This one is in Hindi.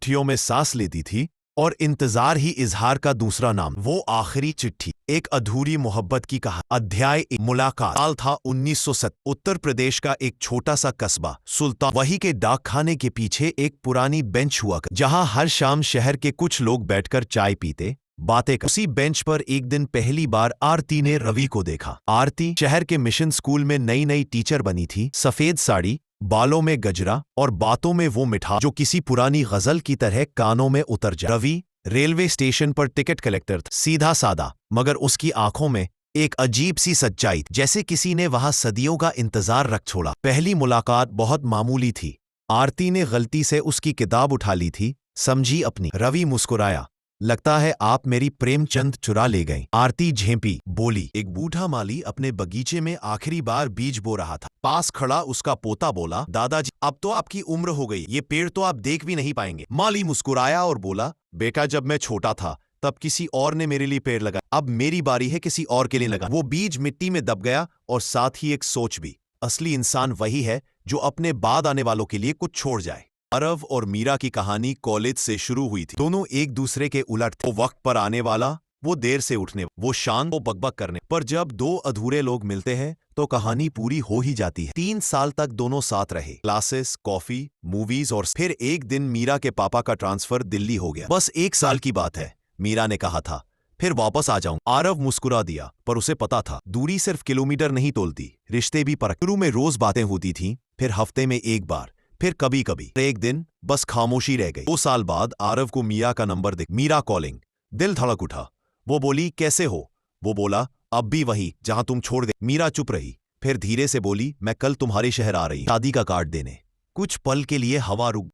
मुट्ठियों में सांस लेती थी और इंतजार ही इजहार का दूसरा नाम। वो आखिरी चिट्ठी, एक अधूरी मोहब्बत की कहानी। अध्याय मुलाकात। साल था 1907। उत्तर प्रदेश का एक छोटा सा कस्बा सुल्तान। वही के डाकखाने के पीछे एक पुरानी बेंच हुआ जहां हर शाम शहर के कुछ लोग बैठकर चाय पीते, बातें कर। उसी बेंच पर एक दिन पहली बार आरती ने रवि को देखा। आरती शहर के मिशन स्कूल में नई नई टीचर बनी थी। सफेद साड़ी, बालों में गजरा और बातों में वो मिठास जो किसी पुरानी गजल की तरह कानों में उतर जाए। रवि रेलवे स्टेशन पर टिकट कलेक्टर था, सीधा सादा, मगर उसकी आंखों में एक अजीब सी सच्चाई, जैसे किसी ने वहां सदियों का इंतजार रख छोड़ा। पहली मुलाकात बहुत मामूली थी। आरती ने गलती से उसकी किताब उठा ली थी, समझी अपनी। रवि मुस्कुराया। लगता है आप मेरी प्रेमचंद चुरा ले गई। आरती झेंपी, बोली। एक बूढ़ा माली अपने बगीचे में आखिरी बार बीज बो रहा था। पास खड़ा उसका पोता बोला, दादाजी अब तो आपकी उम्र हो गई, ये पेड़ तो आप देख भी नहीं पाएंगे। माली मुस्कुराया और बोला, बेटा जब मैं छोटा था तब किसी और ने मेरे लिए पेड़ लगाया, अब मेरी बारी है किसी और के लिए लगा। वो बीज मिट्टी में दब गया और साथ ही एक सोच भी। असली इंसान वही है जो अपने बाद आने वालों के लिए कुछ छोड़ जाए। आरव और मीरा की कहानी कॉलेज से शुरू हुई थी। दोनों एक दूसरे के उलट थे। वो वक्त पर आने वाला, वो देर से उठने, वो शांत, वो बकबक करने। पर जब दो अधूरे लोग मिलते हैं तो कहानी पूरी हो ही जाती है। 3 साल तक दोनों साथ रहे। क्लासेस, कॉफी, मूवीज और फिर एक दिन मीरा के पापा का ट्रांसफर दिल्ली हो गया। बस 1 साल की बात है, मीरा ने कहा था, फिर वापस आ जाऊं। आरव मुस्कुरा दिया, पर उसे पता था दूरी सिर्फ किलोमीटर नहीं तोलती, रिश्ते भी परख। शुरू में रोज बातें होती थीं, फिर हफ्ते में एक बार, फिर कभी कभी। एक दिन बस खामोशी रह गई। 2 साल बाद आरव को मीरा का नंबर दिख। मीरा कॉलिंग। दिल धड़क उठा। वो बोली, कैसे हो? वो बोला, अब भी वही जहां तुम छोड़ गए। मीरा चुप रही, फिर धीरे से बोली, मैं कल तुम्हारे शहर आ रही, शादी का कार्ड देने। कुछ पल के लिए हवा रुक